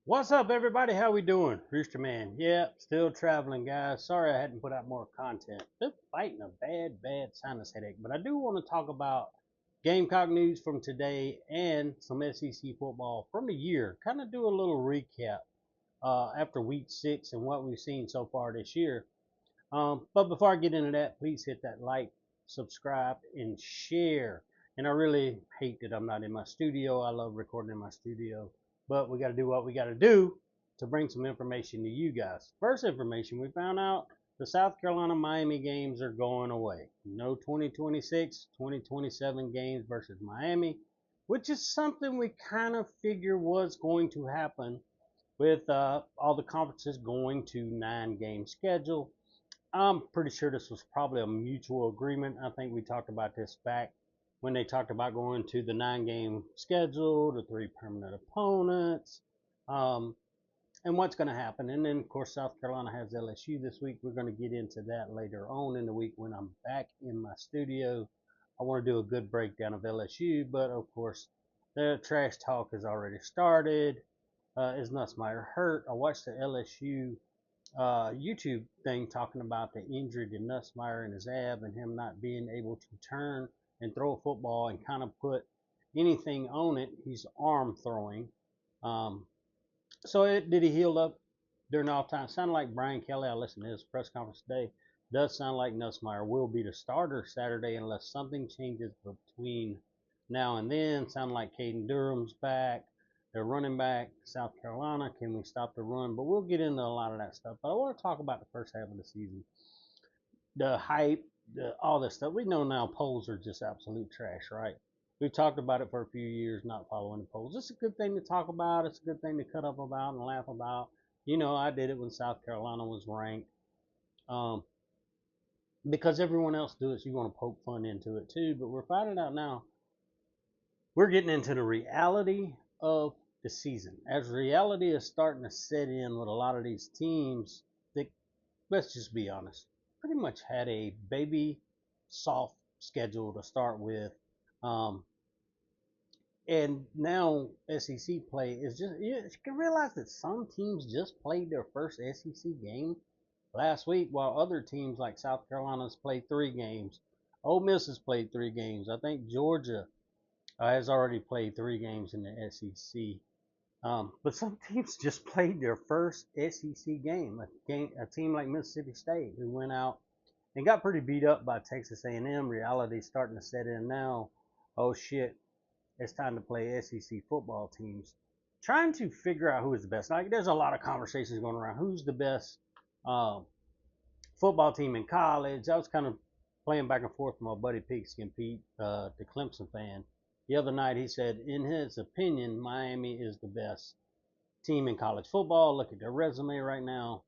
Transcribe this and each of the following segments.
What's up, everybody? How we doing? Rooster Man. Yeah, still traveling, guys. Sorry I hadn't put out more content. Been fighting a bad sinus headache, but I do want to talk about Gamecock news from today and some SEC football from the year. Kind of do a little recap after week 6 and what we've seen so far this year. But before I get into that, please hit that like, subscribe, and share. And I really hate that I'm not in my studio. I love recording in my studio, but we got to do what we got to do to bring some information to you guys. First information, we found out the South Carolina Miami games are going away. No 2026, 2027 games versus Miami, which is something we kind of figure was going to happen with all the conferences going to 9-game schedule. I'm pretty sure this was probably a mutual agreement. I think we talked about this back when they talked about going to the 9-game schedule, the 3 permanent opponents, um, and what's going to happen. And then, of course, South Carolina has LSU this week. We're going to get into that later on in the week when I'm back in my studio. I want to do a good breakdown of LSU, but of course, the trash talk has already started. Is Nussmeier hurt? I watched the LSU YouTube thing talking about the injury to Nussmeier in his ab and him not being able to turn and throw a football and kind of put anything on it. He's arm throwing. Um, did he heal up during all time? Sounded like Brian Kelly. I listened to his press conference today. Does sound like Nussmeier will be the starter Saturday unless something changes between now and then. Sound like Caden Durham's back. They're running back, South Carolina. Can we stop the run? But we'll get into a lot of that stuff. But I want to talk about the first half of the season. The hype, all this stuff. We know now polls are just absolute trash, right? We've talked about it for a few years, not following the polls. It's a good thing to talk about. It's a good thing to cut up about and laugh about. You know, I did it when South Carolina was ranked. Um, because everyone else does, you want to poke fun into it too. But we're finding out now we're getting into the reality of the season. As reality is starting to set in with a lot of these teams that, let's just be honest, pretty much had a baby soft schedule to start with. Um, and now SEC play is just, you can realize that some teams just played their first SEC game last week, while other teams like South Carolina's played 3 games. Ole Miss has played 3 games. I think Georgia has already played 3 games in the SEC. But some teams just played their first SEC game. A team like Mississippi State, who went out and got pretty beat up by Texas A&M. Reality starting to set in now. Oh shit, it's time to play SEC football teams. Trying to figure out who is the best. Like, there's a lot of conversations going around. Who's the best football team in college? I was kind of playing back and forth with my buddy Pigskin Pete, the Clemson fan. The other night he said, in his opinion, Miami is the best team in college football. Look at their resume right now.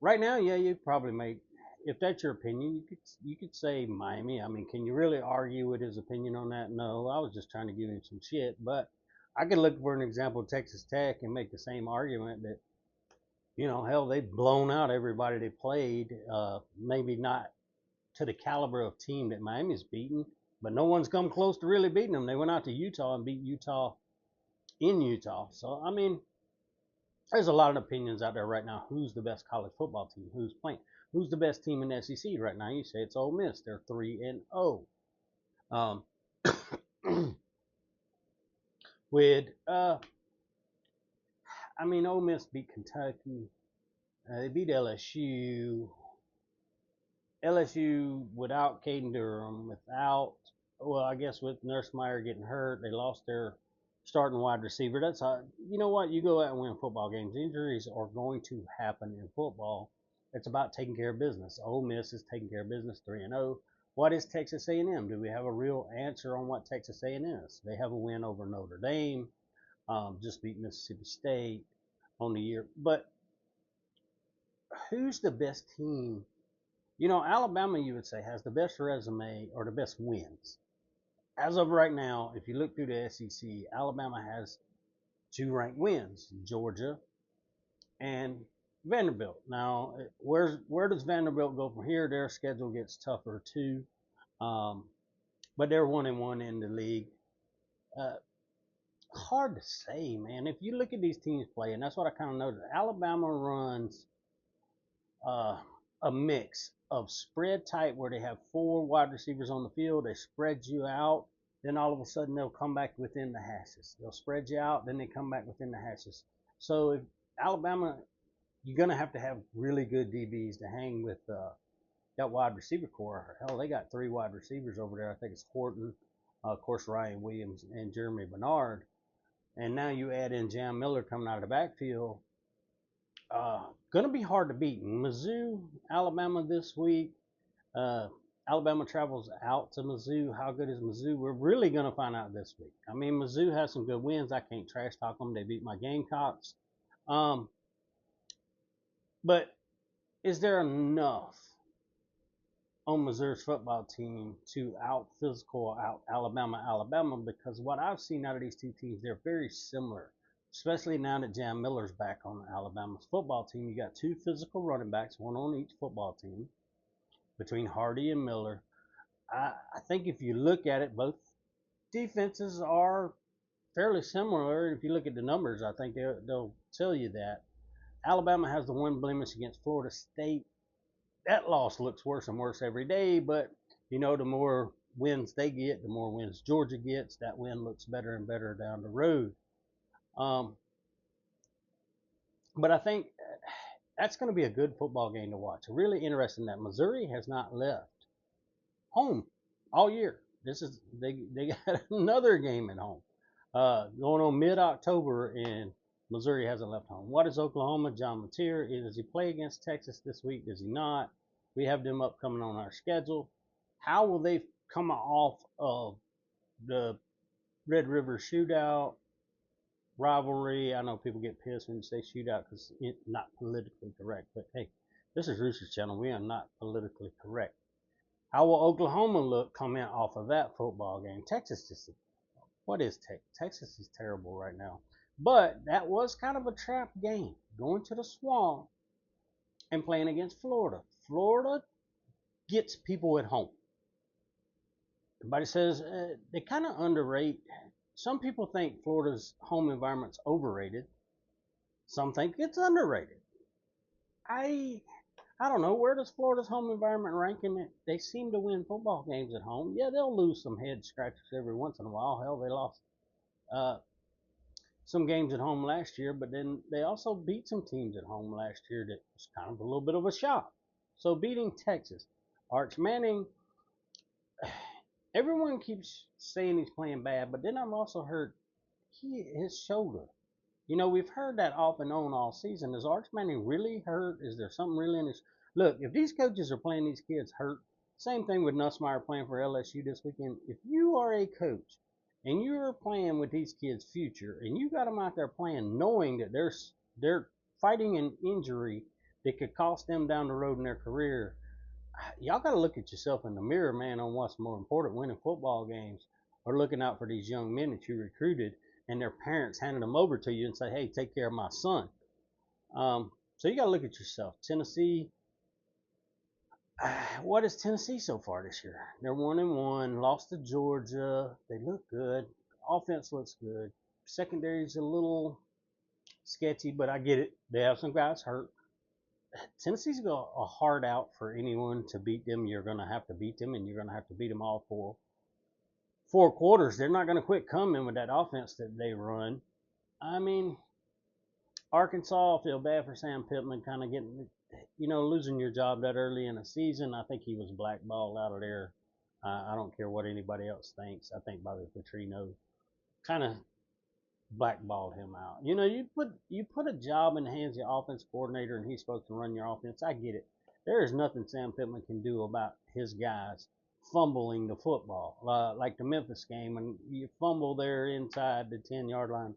Right now, yeah, you probably make, if that's your opinion, you could say Miami. I mean, can you really argue with his opinion on that? No, I was just trying to give him some shit. But I could look for an example of Texas Tech and make the same argument that, hell, they've blown out everybody they played. Maybe not to the caliber of team that Miami's beaten, but no one's come close to really beating them. They went out to Utah and beat Utah in Utah. So, I mean, there's a lot of opinions out there right now. Who's the best college football team? Who's playing? Who's the best team in the SEC right now? You say it's Ole Miss. They're 3-0. Um, with I mean, Ole Miss beat Kentucky. They beat LSU. LSU without Caden Durham, without, well, I guess with Nussmeier getting hurt, they lost their starting wide receiver. That's how, you know what? You go out and win football games. Injuries are going to happen in football. It's about taking care of business. Ole Miss is taking care of business, 3-0. What is Texas A&M? Do we have a real answer on what Texas A&M is? They have a win over Notre Dame, just beat Mississippi State on the year. But who's the best team? Alabama, you would say, has the best resume or the best wins. As of right now, if you look through the SEC, Alabama has 2 ranked wins, Georgia and Vanderbilt. Now, where does Vanderbilt go from here? Their schedule gets tougher too, but they're 1-1 in the league. Uh, hard to say, man. If you look at these teams play, and that's what I kind of noticed. Alabama runs uh, a mix of spread type where they have four wide receivers on the field. They spread you out. Then all of a sudden they'll come back within the hashes. They'll spread you out. Then they come back within the hashes. So if Alabama, you're gonna have to have really good DBs to hang with that wide receiver core. Hell, they got three wide receivers over there. I think it's Horton, of course Ryan Williams, and Jeremy Bernard. And now you add in Jam Miller coming out of the backfield. Going to be hard to beat. Mizzou, Alabama this week. Uh, Alabama travels out to Mizzou. How good is Mizzou? We're really going to find out this week. I mean, Mizzou has some good wins. I can't trash talk them. They beat my Gamecocks. Um, but is there enough on Missouri's football team to out physical out Alabama? Because what I've seen out of these two teams, they're very similar. Especially now that Jam Miller's back on Alabama's football team. You got two physical running backs, one on each football team, between Hardy and Miller. I think if you look at it, both defenses are fairly similar. If you look at the numbers, I think they'll tell you that. Alabama has the one blemish against Florida State. That loss looks worse and worse every day, but the more wins they get, the more wins Georgia gets. That win looks better and better down the road. Um, but I think that's going to be a good football game to watch. Really interesting that Missouri has not left home all year. They got another game at home going on mid-October, and Missouri hasn't left home. What is Oklahoma? John Mateer. Does he play against Texas this week? Does he not? We have them upcoming on our schedule. How will they come off of the Red River Shootout rivalry? I know people get pissed when you say shootout because it's not politically correct, but hey, this is Rooster's channel. We are not politically correct. How will Oklahoma look coming off of that football game? Texas just, what is Texas? Texas is terrible right now. But that was kind of a trap game, going to the swamp and playing against Florida. Florida gets people at home. Everybody says they kind of underrate. Some people think Florida's home environment's overrated. Some think it's underrated. I I don't know, where does Florida's home environment rank in it? They seem to win football games at home. Yeah, they'll lose some head scratchers every once in a while. Hell, they lost uh, some games at home last year, but then they also beat some teams at home last year that was kind of a little bit of a shock. So beating Texas, Arch Manning, everyone keeps saying he's playing bad, but then I've also heard his shoulder. We've heard that off and on all season. Is Arch Manning really hurt? Is there something really in his? Look, if these coaches are playing these kids hurt, same thing with Nussmeier playing for LSU this weekend. If you are a coach and you're playing with these kids' future, and you got them out there playing, knowing that they're fighting an injury that could cost them down the road in their career, y'all got to look at yourself in the mirror, man, on what's more important: winning football games or looking out for these young men that you recruited and their parents handing them over to you and say, hey, take care of my son. So you got to look at yourself. Tennessee, what is Tennessee so far this year? They're 1-1, lost to Georgia. They look good. Offense looks good. Secondary's a little sketchy, but I get it. They have some guys hurt. Tennessee's got a hard out for anyone to beat them. You're going to have to beat them, and you're going to have to beat them all four quarters. They're not going to quit coming with that offense that they run. I mean, Arkansas, I feel bad for Sam Pittman kind of getting, losing your job that early in the season. I think he was blackballed out of there. I don't care what anybody else thinks. I think Bobby Petrino kind of blackballed him out. You put a job in the hands of the offense coordinator and he's supposed to run your offense. I get it. There is nothing Sam Pittman can do about his guys fumbling the football, like the Memphis game, and you fumble there inside the 10-yard line.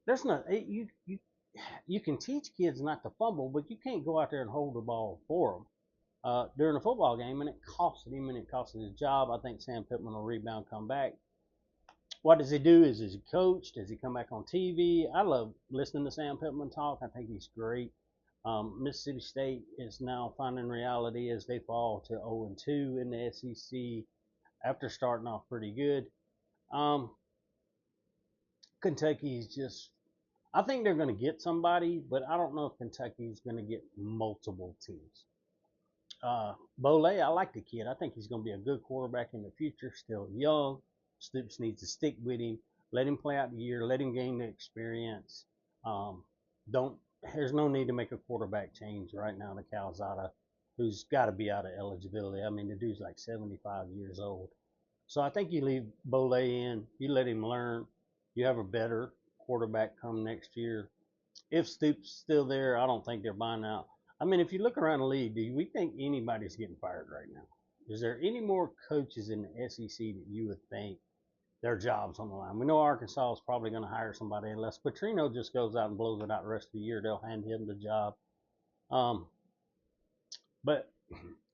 There's not you can teach kids not to fumble, but you can't go out there and hold the ball for them during a football game, and it costed him and it cost him his job. I think Sam Pittman will rebound, come back. What does he do? Is he coach? Does he come back on TV? I love listening to Sam Pittman talk. I think he's great. Mississippi State is now finding reality as they fall to 0-2 in the SEC after starting off pretty good. Kentucky's just, I think they're going to get somebody, but I don't know if Kentucky's going to get multiple teams. Bole, I like the kid. I think he's going to be a good quarterback in the future. Still young. Stoops needs to stick with him. Let him play out the year. Let him gain the experience. Um, don't. There's no need to make a quarterback change right now to Calzada, who's got to be out of eligibility. I mean, the dude's like 75 years old. So I think you leave Bole in. You let him learn. You have a better quarterback come next year. If Stoops still there, I don't think they're buying out. I mean, if you look around the league, do we think anybody's getting fired right now? Is there any more coaches in the SEC that you would think their job's on the line? We know Arkansas is probably going to hire somebody unless Petrino just goes out and blows it out the rest of the year. They'll hand him the job. Um, but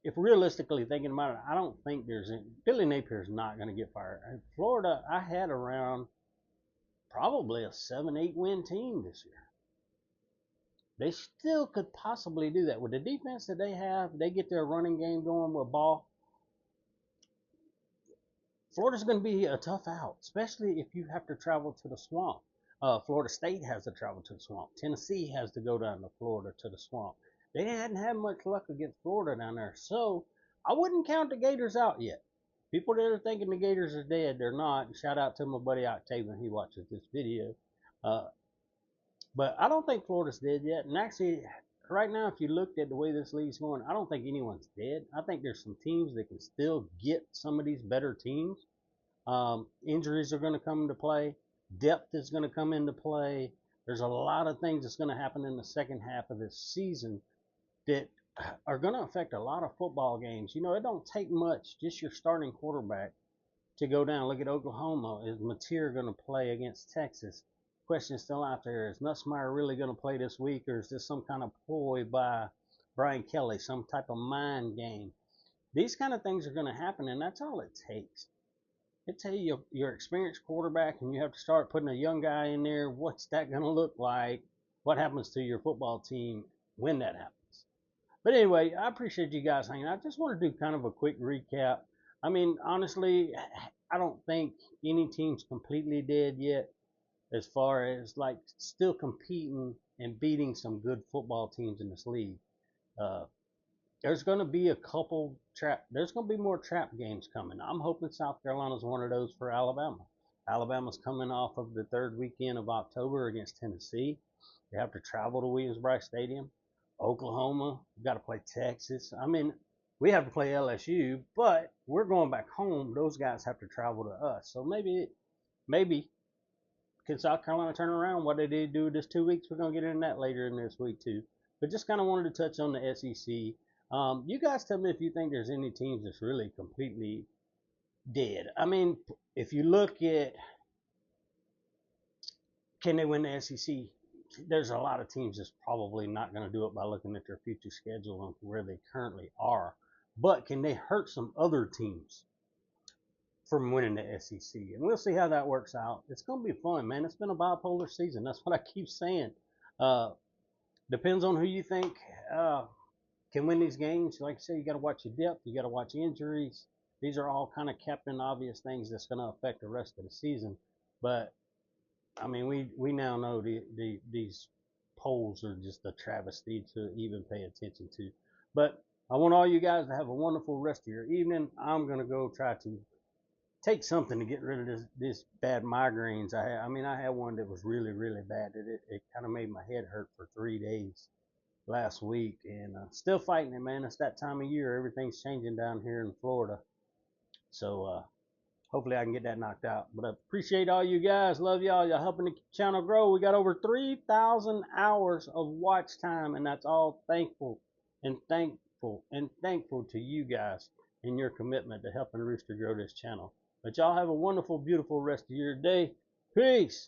if realistically thinking about it, I don't think there's any, Billy Napier's not going to get fired. In Florida, I had around probably a 7-8 win team this year. They still could possibly do that with the defense that they have. They get their running game going with Ball. Florida's going to be a tough out, especially if you have to travel to the swamp. Florida State has to travel to the swamp. Tennessee has to go down to Florida to the swamp. They hadn't had much luck against Florida down there, so I wouldn't count the Gators out yet. People that are thinking the Gators are dead, they're not. Shout out to my buddy Octavian, he watches this video. Uh, But I don't think Florida's dead yet. And actually, right now, if you looked at the way this league's going, I don't think anyone's dead. I think there's some teams that can still get some of these better teams. Injuries are going to come into play. Depth is going to come into play. There's a lot of things that's going to happen in the second half of this season that are going to affect a lot of football games. You know, it don't take much, just your starting quarterback, to go down. Look at Oklahoma. Is Mateer going to play against Texas? Question still out there. Is Nussmeier really going to play this week, or is this some kind of ploy by Brian Kelly, some type of mind game? These kind of things are going to happen, and that's all it takes. It tells you your experienced quarterback, and you have to start putting a young guy in there. What's that going to look like? What happens to your football team when that happens? But anyway, I appreciate you guys hanging out. I just want to do kind of a quick recap. I mean, honestly, I don't think any team's completely dead yet as far as like still competing and beating some good football teams in this league. Uh, there's going to be a couple there's going to be more trap games coming. I'm hoping South Carolina's one of those for Alabama. Alabama's coming off of the third weekend of October against Tennessee. They have to travel to Williams-Brice Stadium. Oklahoma, got to play Texas. I mean, we have to play LSU, but we're going back home. Those guys have to travel to us. So maybe can South Carolina turn around what they did do this 2 weeks? We're going to get into that later in this week, too. But just kind of wanted to touch on the SEC. You guys tell me if you think there's any teams that's really completely dead. I mean, if you look at can they win the SEC, there's a lot of teams that's probably not going to do it by looking at their future schedule and where they currently are. But can they hurt some other teams from winning the SEC? And we'll see how that works out. It's going to be fun, man. It's been a bipolar season. That's what I keep saying. Depends on who you think can win these games. Like I said, you got to watch your depth. You got to watch injuries. These are all kind of Captain Obvious things that's going to affect the rest of the season. But I mean, we now know these polls are just a travesty to even pay attention to. But I want all you guys to have a wonderful rest of your evening. I'm going to go try to take something to get rid of this bad migraines I had. I mean, I had one that was really, really bad. It kind of made my head hurt for 3 days last week, and still fighting it, man. It's that time of year. Everything's changing down here in Florida. So hopefully I can get that knocked out. But I appreciate all you guys. Love y'all. Y'all helping the channel grow. We got over 3,000 hours of watch time, and that's all thankful to you guys and your commitment to helping Rooster grow this channel. But y'all have a wonderful, beautiful rest of your day. Peace.